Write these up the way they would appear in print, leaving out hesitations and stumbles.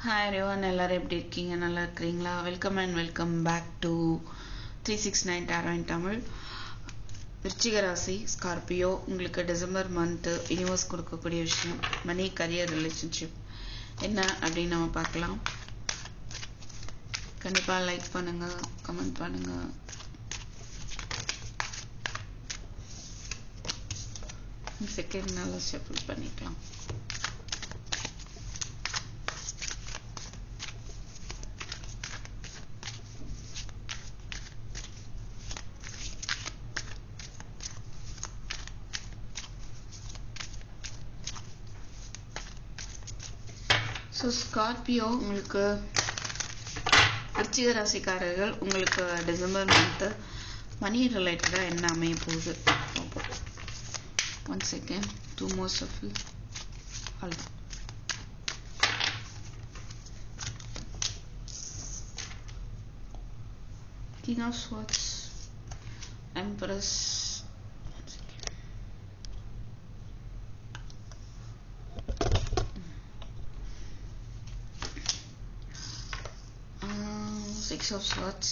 Hi everyone, எல்லாரும் எப்படி இருக்கீங்க? நல்லா இருக்கிறீங்களா? Welcome and welcome back to 369 tarot in Tamil. விருச்சிக ராசி, ஸ்கார்பியோ. உங்களுக்கு டிசம்பர் மந்த்து யூனிவர்ஸ் கொடுக்கக்கூடிய விஷயம் மணி, கரியர், ரிலேஷன்ஷிப் என்ன அப்படின்னு நம்ம பார்க்கலாம். கண்டிப்பாக லைக் பண்ணுங்க, கமெண்ட் பண்ணுங்க. செகண்ட் நல்லா ஷஃபிள் பண்ணிக்கலாம். ஸோ ஸ்கார்பியோ, உங்களுக்கு விருச்சிக ராசிக்காரர்கள், உங்களுக்கு டிசம்பர் மந்த்து மணி ரிலேட்டடாக என்ன அமைய போகுது? ஒன் செகண்ட், டூ மோர் ஷஃபிள். அவ்வளோ King of Swords, Empress, Six of Swords,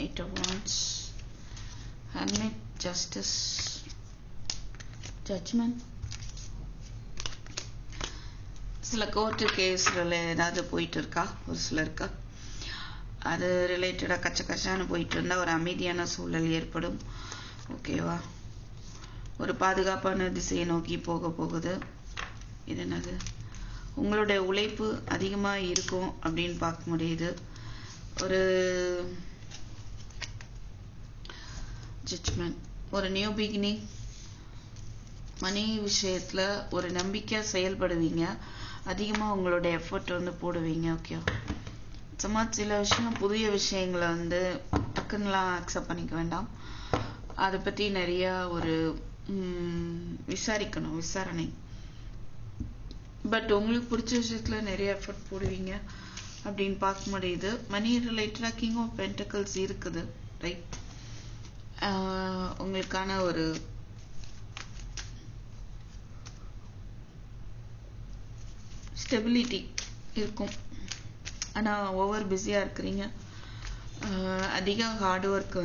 Eight of Wands, Hermit, Justice, Judgment. சில கோர்ட்டு கேஸ்ல ஏதாவது போயிட்டு இருக்கா? ஒரு சிலருக்கு அது ரிலேட்டடாக கச்சன்னு போயிட்டு இருந்தால் ஒரு அமைதியான சூழல் ஏற்படும். ஓகேவா? ஒரு பாதுகாப்பான திசையை நோக்கி போகுது. இது என்னது? உங்களுடைய உழைப்பு அதிகமாக இருக்கும் அப்படின்னு பார்க்க முடியுது. ஒரு ஜட்ஜ்மெண்ட், ஒரு நியூ பிகினிங். மணி விஷயத்தில் ஒரு நம்பிக்கை செயல்படுவீங்க. அதிகமாக உங்களுடைய எஃபர்ட் போடுவீங்க. ஓகே, சும்மா சில விஷயம், புதிய விஷயங்களை டக்குன்னுலாம் அக்செப்ட் பண்ணிக்க வேண்டாம். அதை பற்றி நிறையா ஒரு விசாரணை. பட் உங்களுக்கு பிடிச்ச விஷயத்தில் நிறைய எஃபர்ட் போடுவீங்க அப்படின்னு பார்க்க முடியுது. மணி ரிலேட்டடாக கிங் ஆஃப் பென்டக்கிள்ஸ் இருக்குது, ரைட்? உங்களுக்கான ஒரு ஸ்டெபிலிட்டி இருக்கும். ஆனால் ஓவர் பிஸியாக இருக்கிறீங்க. அதிக ஹார்ட் ஒர்க்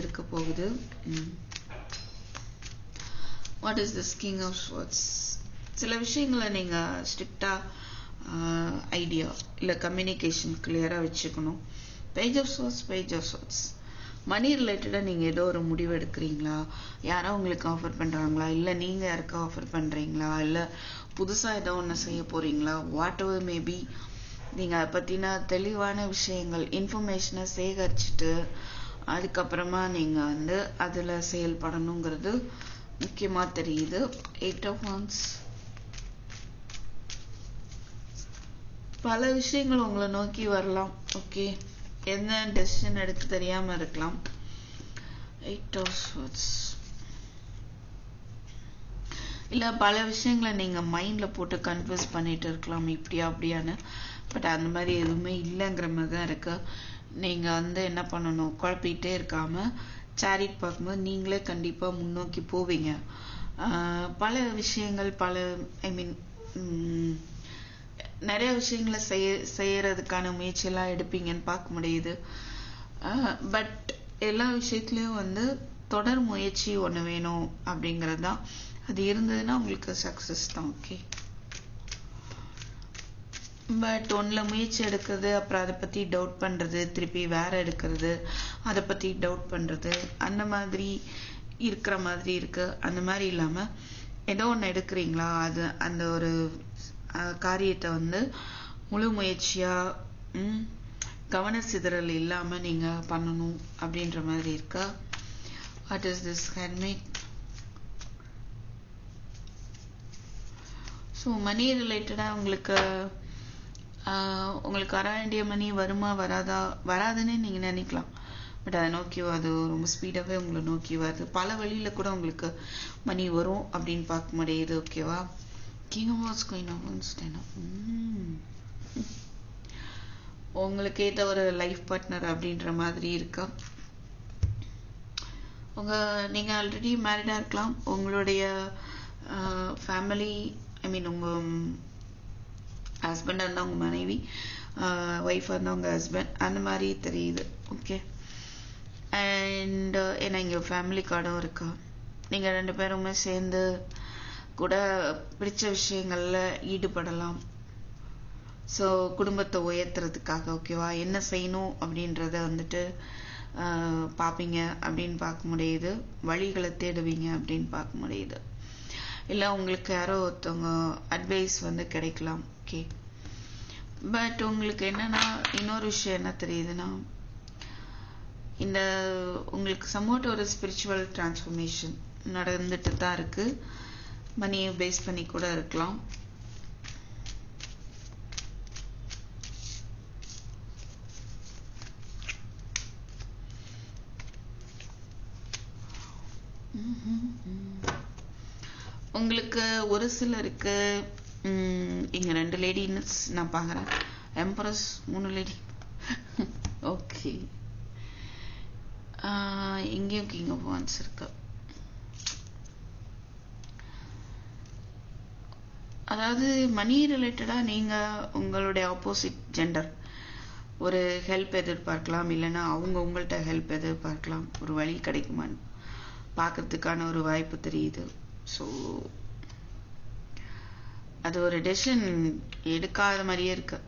இருக்க போகுது. What is this king of swords? சில விஷயங்களை நீங்கள் ஸ்ட்ரிக்டாக ஐடியா இல்லை கம்யூனிகேஷன் கிளியராக வச்சுக்கணும். பேஜ் ஆஃப் ஸ்வர்ட்ஸ், மணி ரிலேட்டடாக நீங்கள் ஏதோ ஒரு முடிவு எடுக்கிறீங்களா? யாரோ உங்களுக்கு ஆஃபர் பண்ணுறாங்களா? இல்லை நீங்கள் யாருக்கா ஆஃபர் பண்ணுறீங்களா? இல்லை புதுசாக ஏதோ ஒன்று செய்ய போகிறீங்களா? வாட் எவர் மேபி, நீங்கள் அதை பற்றின தெளிவான விஷயங்கள், இன்ஃபர்மேஷனை சேகரிச்சுட்டு அதுக்கப்புறமா நீங்கள் அதில் செயல்படணுங்கிறது முக்கியமாக தெரியுது. 8 of Wands, பல விஷயங்கள் உங்களை நோக்கி வரலாம். ஓகே, என்ன டெசிஷன் எடுக்க தெரியாமல் இருக்கலாம். 8 of Swords, இல்லை பல விஷயங்களை நீங்கள் மைண்டில் போட்டு கன்ஃபியூஸ் பண்ணிட்டு இருக்கலாம், இப்படியா அப்படியான்னு. பட் அந்த மாதிரி எதுவுமே இல்லைங்கிற மாதிரி தான் இருக்கு. நீங்கள் என்ன பண்ணணும், குழப்பிகிட்டே இருக்காமல் சேரிட் பார்க்கும்போது நீங்களே கண்டிப்பாக முன்னோக்கி போவீங்க. பல விஷயங்கள், நிறைய விஷயங்களை செய்யறதுக்கான முயற்சியெல்லாம் எடுப்பீங்கன்னு பார்க்க முடியுது. பட் எல்லா விஷயத்துலையும் தொடர் முயற்சி ஒன்று வேணும் அப்படிங்கிறது தான். அது இருந்ததுன்னா உங்களுக்கு சக்ஸஸ் தான். ஓகே, பட் ஒன்றில் முயற்சி எடுக்கிறது, அப்புறம் அதை பற்றி டவுட் பண்ணுறது, திருப்பி வேற எடுக்கிறது, அதை பற்றி டவுட் பண்ணுறது, அந்த மாதிரி இருக்கிற மாதிரி இருக்கு. அந்த மாதிரி இல்லாமல் ஏதோ ஒன்று எடுக்கிறீங்களா, அது அந்த ஒரு காரியத்தை முழு முயற்சியாக கவன சிதறல் இல்லாமல் நீங்கள் பண்ணணும் அப்படின்ற மாதிரி இருக்கா? What is this handmade? So money ரிலேட்டடாக உங்களுக்கு வர வேண்டிய மணி வருமா வராதுன்னு நீங்கள் நினைக்கலாம். பட் அதை நோக்கி அது ரொம்ப ஸ்பீடாகவே உங்களை நோக்கி வருது. பல வழியில் கூட உங்களுக்கு மணி வரும் அப்படின்னு பார்க்க முடியுது. ஓகேவா? King of wands, queen of wands, 10 of உங்களுக்கு ஏற்ற ஒரு லைஃப் பார்ட்னர் அப்படின்ற மாதிரி இருக்கா? நீங்கள் ஆல்ரெடி மேரிடாக இருக்கலாம். உங்களுடைய ஃபேமிலி, உங்கள் ஹஸ்பண்டாக இருந்தால் உங்கள் மனைவி, ஒய்ஃபாக இருந்தால் உங்கள் ஹஸ்பண்ட், அந்த மாதிரி தெரியுது. ஓகே. அண்ட் ஏன்னா இங்கே ஃபேமிலி கார்டும் இருக்கா, நீங்கள் 2 பேருமே சேர்ந்து கூட பிடிச்ச விஷயங்களில் ஈடுபடலாம். ஸோ குடும்பத்தை உயர்த்துறதுக்காக ஓகேவா என்ன செய்யணும் அப்படின்றத வந்துட்டு பார்ப்பீங்க அப்படின்னு பார்க்க முடியுது. வழிகளை தேடுவீங்க அப்படின்னு பார்க்க முடியுது. இல்லை உங்களுக்கு யாரோ ஒருத்தவங்க அட்வைஸ் வந்து கிடைக்கலாம். ஓகே. பட் உங்களுக்கு என்னன்னா இன்னொரு விஷயம் என்ன தெரியுதுன்னா, இந்த உங்களுக்கு சம்வாட் ஒரு ஸ்பிரிச்சுவல் டிரான்ஸ்ஃபர்மேஷன் நடந்துட்டு தான் இருக்கு. மணியை பேஸ் பண்ணி கூட இருக்கலாம். உங்களுக்கு ஒரு சிலருக்கு இங்க 2 லேடிஸ் நான் பாக்குறேன். Empress 3 lady. ஓகே. இங்கேயும் கிங் ஆஃப் வான்ஸ் இருக்கு. அதாவது மணி ரிலேட்டடா நீங்க உங்களுடைய ஆப்போசிட் ஜெண்டர் ஒரு ஹெல்ப் எதிர்பார்க்கலாம், இல்லைன்னா அவங்க உங்கள்கிட்ட ஹெல்ப் எதிர்பார்க்கலாம். ஒரு வழி கிடைக்குமான்னு பார்க்கறதுக்கான ஒரு வாய்ப்பு தெரியுது. ஸோ அது ஒரு டெசிஷன் எடுக்காத மாதிரியே இருக்கு.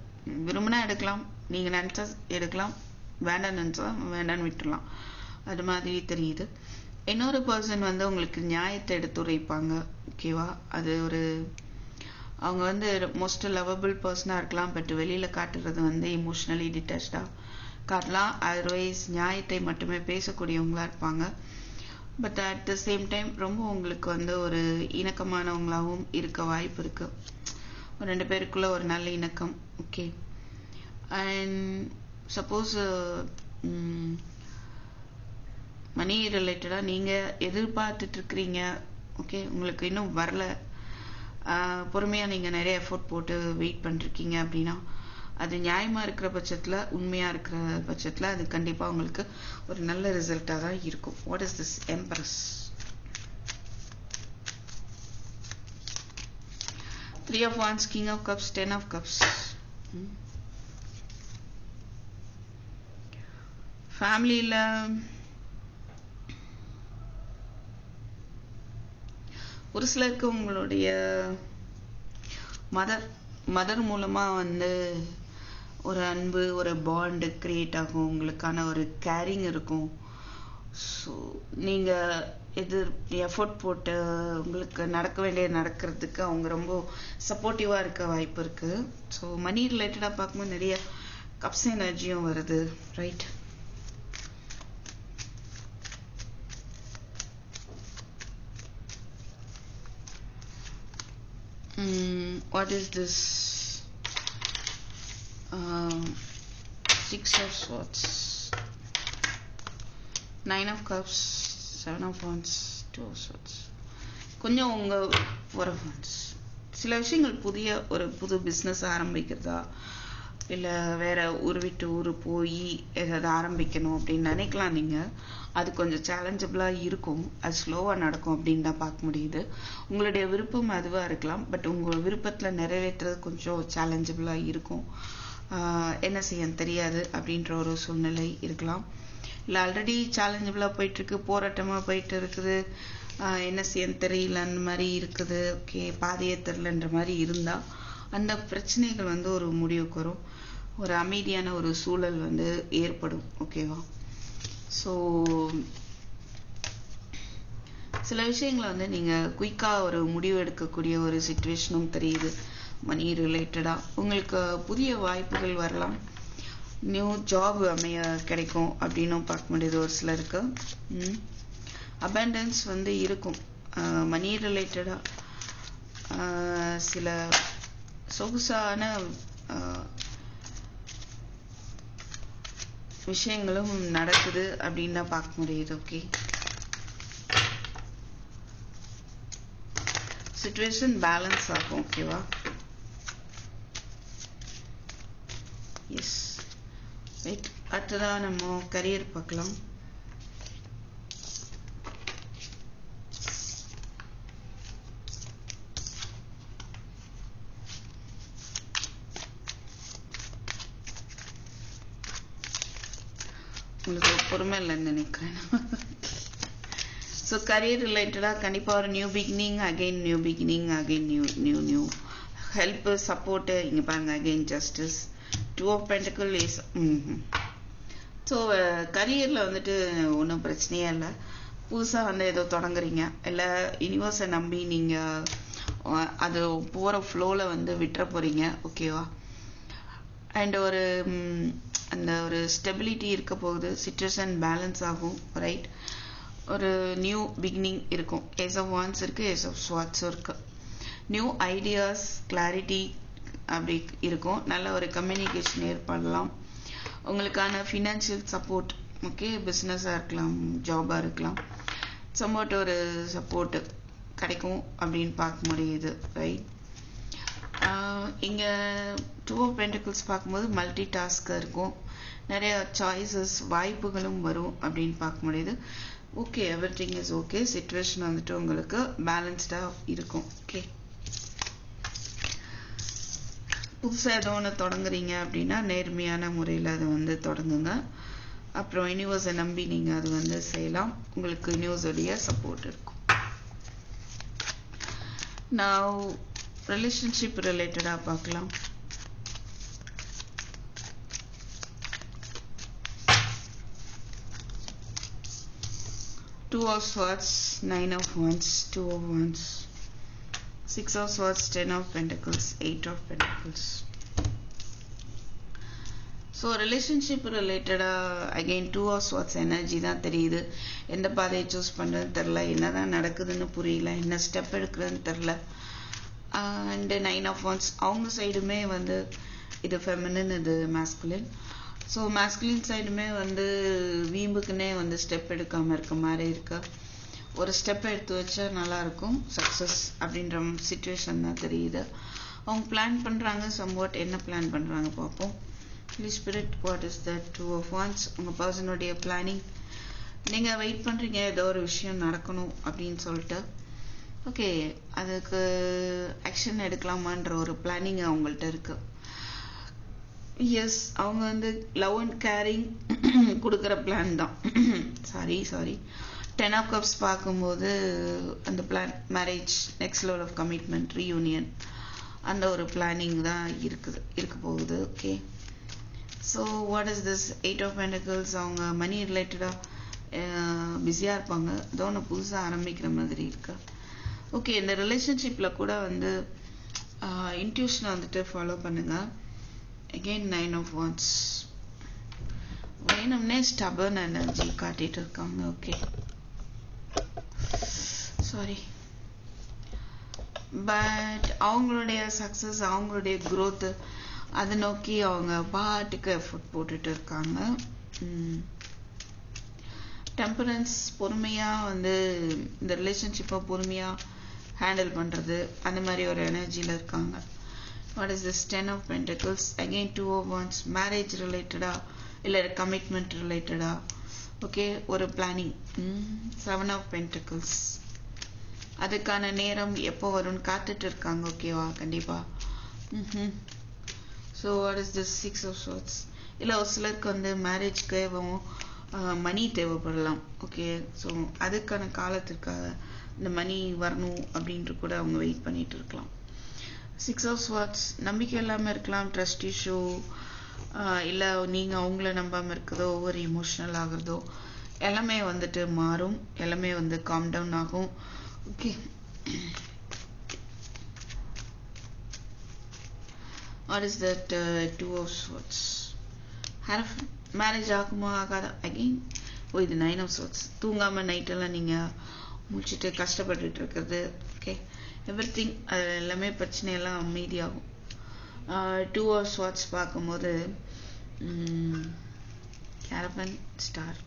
விரும்பினா எடுக்கலாம், நீங்க நினைச்சா எடுக்கலாம், வேண்டாம் நினைச்சா வேண்டான்னு விட்டுடலாம், அது மாதிரி தெரியுது. இன்னொரு பர்சன் வந்து உங்களுக்கு நியாயத்தை எடுத்துரைப்பாங்க. ஓகேவா. அது ஒரு அவங்க வந்து மோஸ்ட் லவபிள் பர்சனா இருக்கலாம். பட் வெளியில காட்டுறது வந்து இமோஷனலி டிட்டாச்சா காட்டலாம். அதர்வைஸ் நியாயத்தை மட்டுமே பேசக்கூடியவங்களா இருப்பாங்க. But at the same time ரொம்ப உங்களுக்கு வந்து ஒரு இணக்கமானவங்களாகவும் இருக்க வாய்ப்பு இருக்கு. 2 பேருக்குள்ள ஒரு நல்ல இணக்கம். ஓகே. அண்ட் சப்போஸ் மணி ரிலேட்டடா நீங்க எதிர்பார்த்துட்டு இருக்கிறீங்க, ஓகே, உங்களுக்கு இன்னும் வரல, பொறுமையா நீங்க நிறைய எஃபோர்ட் போட்டு வெயிட் பண்ணிருக்கீங்க அப்படின்னா, அது நியாயமா இருக்கிற பட்சத்துல, உண்மையா இருக்கிற பட்சத்துல அது கண்டிப்பா உங்களுக்கு ஒரு நல்ல ரிசல்ட்டா தான் இருக்கும். What is this empress? 3 of Wands, King of Cups, 10 of Cups. ஃபேமிலியில ஒரு சிலருக்கு உங்களுடைய மதர் மூலமா வந்து ஒரு அன்பு, ஒரு பாண்ட் கிரியேட் ஆகும். உங்களுக்கான ஒரு கேரிங் இருக்கும். ஸோ நீங்க எஃபோர்ட் போட்டு உங்களுக்கு நடக்க வேண்டிய நடக்கிறதுக்கு அவங்க ரொம்ப சப்போர்ட்டிவா இருக்க வாய்ப்பு இருக்கு. ஸோ மணி ரிலேட்டடா பார்க்கும்போது நிறைய கப்ஸ் எனர்ஜியும் வருது. Right. What is this? 6 of Swords, 9 of Cups, 7 of Wands, 2 of Swords. கொஞ்சம் உங்க 4 of Wands. சில விஷயங்கள் புது பிசினஸ் ஆரம்பிக்கிறதா, இல்ல வேற ஊர் விட்டு ஊர் போய் ஏதாவது ஆரம்பிக்கணும் அப்படின்னு நினைக்கலாம் நீங்க. அது கொஞ்சம் சேலஞ்சபிளா இருக்கும், அது ஸ்லோவா நடக்கும் அப்படின்னு தான் பார்க்க முடியுது. உங்களுடைய விருப்பம் அதுவா இருக்கலாம், பட் உங்க விருப்பத்துல நிறைவேற்றுறது கொஞ்சம் சேலஞ்சபிளா இருக்கும். என்ன செய்ய தெரியாது அப்படின்ற ஒரு சூழ்நிலை இருக்கலாம். இல்ல ஆல்ரெடி சேலஞ்சபிளா போயிட்டு இருக்கு, போராட்டமா போயிட்டு இருக்குது, என்ன செய்ய தெரியல அந்த மாதிரி இருக்குது. ஓகே, பாதையே தெரியலன்ற மாதிரி இருந்தா அந்த பிரச்சனைகள் வந்து ஒரு முடிவுக்கு வரும். ஒரு அமைதியான ஒரு சூழல் வந்து ஏற்படும். ஓகேவா. ஸோ சில விஷயங்களை வந்து நீங்க குயிக்கா ஒரு முடிவு எடுக்கக்கூடிய ஒரு சிச்சுவேஷனும் தெரியுது. மணி ரிலேட்டடா உங்களுக்கு புதிய வாய்ப்புகள் வரலாம், நியூ ஜாப் அமைய கிடைக்கும் அப்படின்னும் பார்க்க முடியுது ஒரு சிலருக்கு. அபண்டன்ஸ் வந்து இருக்கும். மணி ரிலேட்டடா சில சொகுசான விஷயங்களும் நடக்குது அப்படின்னு தான் பார்க்க முடியுது. ஓகே. சிச்சுவேஷன் பேலன்ஸ் ஆகும். ஓகேவா. எஸ். ரைட். அடுத்ததான் நம்ம கரியர் பார்க்கலாம். உங்களுக்கு பொறுமை இல்லைன்னு நினைக்கிறேன். ஸோ கரியர் ரிலேட்டடாக கண்டிப்பாக ஒரு new beginning, again new beginning, again new help, support. இங்கே பாருங்கள், again justice, 2 of Pentacles is. So கரியரில் வந்துட்டு ஒன்றும் பிரச்சனையே இல்லை. புதுசாக வந்து ஏதோ தொடங்குறீங்க, இல்லை யூனிவர்ஸை நம்பி நீங்கள் அது போகிற ஃப்ளோவில் வந்து விட்டுற போகிறீங்க. ஓகேவா? அண்ட் அந்த ஒரு ஸ்டெபிலிட்டி இருக்க போகுது. சிச்சுவேஷன் பேலன்ஸ் ஆகும். ரைட்? ஒரு நியூ பிகினிங் இருக்கும். ஏஸ் ஆஃப் வான்ஸ் இருக்குது, ஏஸ் ஆஃப் ஸ்வாட்ஸும் இருக்குது. நியூ ஐடியாஸ், கிளாரிட்டி அப்படி இருக்கும். நல்ல ஒரு கம்யூனிகேஷன் ஏற்படலாம். உங்களுக்கான ஃபினான்ஷியல் சப்போர்ட், ஓகே, பிஸ்னஸாக இருக்கலாம், ஜாபாக இருக்கலாம், சம்மோட் ஒரு சப்போர்ட்டு கிடைக்கும் அப்படின்னு பார்க்க முடியுது. ரைட்? இங்கே 2 of Pentacles பார்க்கும்போது மல்டி டாஸ்காக இருக்கும். நிறைய சாய்ஸஸ், வாய்ப்புகளும் வரும் அப்படின்னு பார்க்க முடியுது. Okay, everything is okay. Situation வந்துட்டு உங்களுக்கு பேலன்ஸ்டாக இருக்கும். ஓகே, புதுசாக ஏதோ ஒன்று தொடங்குறீங்க அப்படின்னா நேர்மையான முறையில் அதை வந்து தொடங்குங்க. அப்புறம் யூனிவர்ஸை நம்பி நீங்கள் அது வந்து செய்யலாம். உங்களுக்கு யூனிவர்ஸோடைய சப்போர்ட் இருக்கும். நான் ரிலேஷன்ஷிப் ரிலேட்டடாக பார்க்கலாம். Two of Swords, 9 of Wands, 2 of Wands, 6 of Swords, 10 of Pentacles, 8 of Pentacles. So relationship ரிலேட்டடாக அகெயின் 2 of Swords எனர்ஜி தான் தெரியுது. எந்த பாதையை சூஸ் பண்ணுறதுன்னு தெரில, என்ன தான் நடக்குதுன்னு புரியல, என்ன ஸ்டெப் எடுக்கிறதுன்னு தெரில. அண்டு 9 of Wands, அவங்க சைடுமே வந்து இது ஃபெமினின், இது மேஸ்குலின். ஸோ மேஸ்குலின் சைடுமே வந்து வீம்புக்குன்னே வந்து ஸ்டெப் எடுக்காமல் இருக்க மாதிரி இருக்கு. ஒரு ஸ்டெப் எடுத்து வச்சா நல்லாயிருக்கும், சக்ஸஸ் அப்படின்ற சிச்சுவேஷன் தான் தெரியுது. அவங்க பிளான் பண்ணுறாங்க. சம்வாட் என்ன பிளான் பண்ணுறாங்க பார்ப்போம். Please spirit, what is that? 2 of Wands, உங்கள் பர்சனுடைய பிளானிங். நீங்கள் வெயிட் பண்ணுறீங்க ஏதோ ஒரு விஷயம் நடக்கணும் அப்படின்னு சொல்லிட்டு. ஓகே, அதுக்கு ஆக்ஷன் எடுக்கலாமான்ற ஒரு பிளானிங் அவங்கள்ட்ட இருக்கு. எஸ், அவங்க வந்து லவ் அண்ட் கேரிங் கொடுக்குற பிளான் தான். சாரி 10 of Cups பார்க்கும்போது அந்த plan marriage, next level of commitment, reunion, அந்த ஒரு பிளானிங் தான் இருக்க போகுது. Okay, so what is this? 8 of Pentacles, அவங்க மணி ரிலேட்டடாக பிஸியாக இருப்பாங்க. ஏதோ ஒன்று புதுசாக ஆரம்பிக்கிற மாதிரி இருக்கு. ஓகே, இந்த ரிலேஷன்ஷிப்பில் கூட வந்து இன்ட்யூஷனை வந்துட்டு ஃபாலோ பண்ணுங்க. அகெயின் 9 of Wands, வேணும்னே ஸ்டபர்ன் எனர்ஜி காட்டிட்டு இருக்காங்க. ஓகே, சாரி, பட் அவங்களுடைய சக்ஸஸ், அவங்களுடைய க்ரோத்து, அதை நோக்கி அவங்க பாட்டுக்கு எஃபோர்ட் போட்டுட்டு இருக்காங்க. டெம்பரன்ஸ், பொறுமையாக வந்து இந்த ரிலேஷன்ஷிப்பை பொறுமையாக ஹேண்டில் பண்ணுறது, அந்த மாதிரி ஒரு எனர்ஜியில் இருக்காங்க. What is this? 10 of Pentacles, again 2 of Wands, marriage ரிலேட்டடாக இல்லை கமிட்மெண்ட் ரிலேட்டடாக. ஓகே, ஒரு பிளானிங். 7 of Pentacles, அதுக்கான நேரம் எப்போ வரும்னு காத்துட்டு இருக்காங்க. ஓகேவா? கண்டிப்பாக. So what is this? 6 of Swords, இல்லை ஒரு சிலருக்கு வந்து மேரேஜ்க்கு மணி தேவைப்படலாம். ஓகே, ஸோ அதுக்கான காலத்திற்காக இந்த மணி வரணும் அப்படின்ட்டு கூட அவங்க வெயிட் பண்ணிட்டு இருக்கலாம். 6 of Swords, நம்பிக்கை இல்லாமல் இருக்கலாம், ட்ரஸ்ட் இஷ்யூ, இல்லை நீங்கள் அவங்கள நம்பாமல் இருக்கிறதோ, ஒவ்வொரு இமோஷனல் ஆகிறதோ, எல்லாமே வந்துட்டு மாறும், எல்லாமே வந்து காம் டவுன் ஆகும். Okay, what is that? 2 of Swords, marriage ஆகுமா ஆகாதா? அகெயின் இது 9 of Swords, தூங்காமல் நைட்டெல்லாம் நீங்கள் முடிச்சுட்டு கஷ்டப்பட்டுட்டு இருக்கிறது. ஓகே, எவ்ரிதிங், அது எல்லாமே பிரச்சனையெல்லாம் அமைதியாகும். 2 of Swords பார்க்கும்போது கேரவன் ஸ்டார்,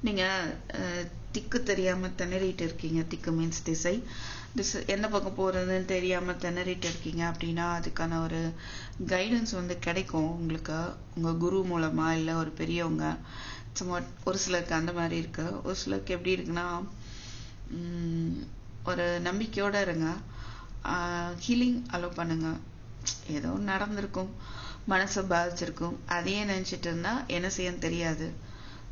நீங்கள் திக்கு தெரியாமல் திணறிட்டு இருக்கீங்க. திக்கு மீன்ஸ் திசை. எந்த பக்கம் போகிறதுன்னு தெரியாமல் திணறிட்டு இருக்கீங்க அப்படின்னா அதுக்கான ஒரு கைடன்ஸ் வந்து கிடைக்கும் உங்களுக்கு, உங்கள் குரு மூலமாக, இல்லை ஒரு பெரியவங்க. ஒரு சிலருக்கு அந்த மாதிரி இருக்கு. ஒரு சிலருக்கு எப்படி இருக்குன்னா, ஒரு நம்பிக்கையோடு இருங்க, ஹீலிங் அலோவ் பண்ணுங்க. ஏதோ நடந்திருக்கும், மனசை பாதிச்சிருக்கும். அதையே நினச்சிட்டு இருந்தால் என்ன செய்யன்னு தெரியாது.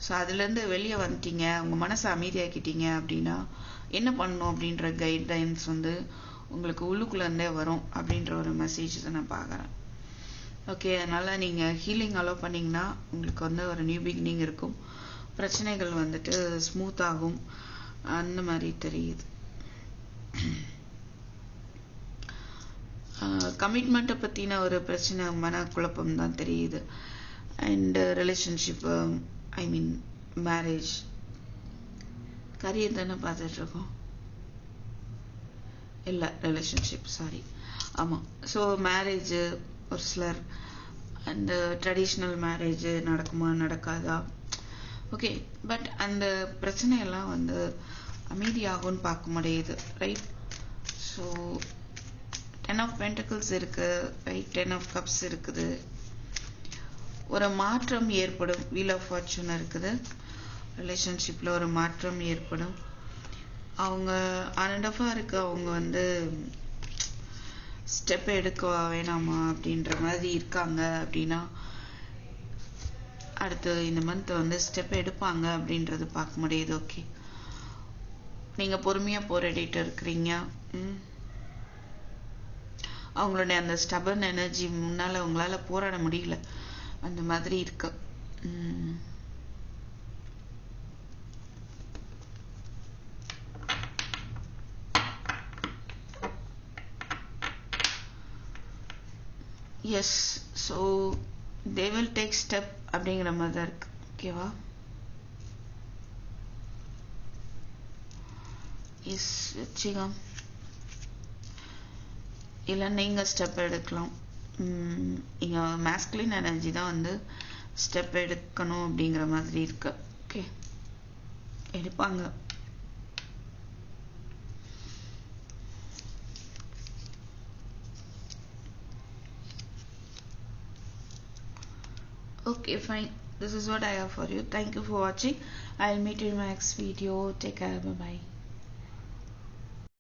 ஸோ அதுலேருந்து வெளியே வந்துட்டீங்க, உங்கள் மனசை அமைதியாக்கிட்டீங்க அப்படின்னா என்ன பண்ணணும் அப்படின்ற கைட்லைன்ஸ் வந்து உங்களுக்கு உள்ளுக்குள்ளேருந்தே வரும் அப்படின்ற ஒரு மெசேஜ் தான் நான் பார்க்குறேன். ஓகே, அதனால் நீங்கள் ஹீலிங் அலோவ் பண்ணிங்கன்னா உங்களுக்கு வந்து ஒரு நியூ பிகினிங் இருக்கும். பிரச்சனைகள் வந்துட்டு ஸ்மூத் ஆகும், அந்த மாதிரி தெரியுது. கமிட்மெண்ட்டை பற்றின ஒரு பிரச்சனை, மனக்குழப்பம் தான் தெரியுது. And relationship, I mean marriage, career தானே பார்த்துட்ருக்கோம், இல்லை ரிலேஷன்ஷிப், சாரி, ஆமாம். ஸோ மேரேஜு ஒரு சிலர், அந்த ட்ரெடிஷ்னல் மேரேஜ் நடக்குமா நடக்காதா, ஓகே. பட் அந்த பிரச்சனையெல்லாம் வந்து அமைதியாகும்னு பார்க்க முடியுது, ரைட்? ஸோ 10 of Pentacles இருக்குது, ரைட்? 10 of Cups இருக்குது. ஒரு மாற்றம் ஏற்படும், வீல் ஆஃப் ஃபார்ச்சூன் இருக்குது. ரிலேஷன்ஷிப்பில் ஒரு மாற்றம் ஏற்படும். அவங்க ஆனண்டஃபாக இருக்கு, அவங்க வந்து ஸ்டெப் எடுக்க வேணாமா அப்படின்ற மாதிரி இருக்காங்க அப்படின்னா அடுத்து இந்த மந்த் வந்து ஸ்டெப் எடுப்பாங்க அப்படின்றது பார்க்க முடியுது. ஓகே, நீங்கள் பொறுமையாக போராடிட்டு இருக்கிறீங்க. அவங்களுடைய அந்த ஸ்டபர்ன் எனர்ஜி முன்னால் அவங்களால போராட முடியல, அந்த மாதிரி இருக்கு. Yes, so they will take step அப்படிங்கிற மாதிரி தான் இருக்கு. ஓகேவா? எஸ், வச்சுக்கலாம். இல்லை நீங்கள் ஸ்டெப் எடுக்கலாம். இங்கே மேஸ்குலின் எனர்ஜி தான் வந்து ஸ்டெப் எடுக்கணும் அப்படிங்கிற மாதிரி இருக்கு. ஓகே, எடுப்பாங்க. Okay, fine. This is what I have for you. Thank you for watching. I'll meet you in my next video. Take care. Bye bye.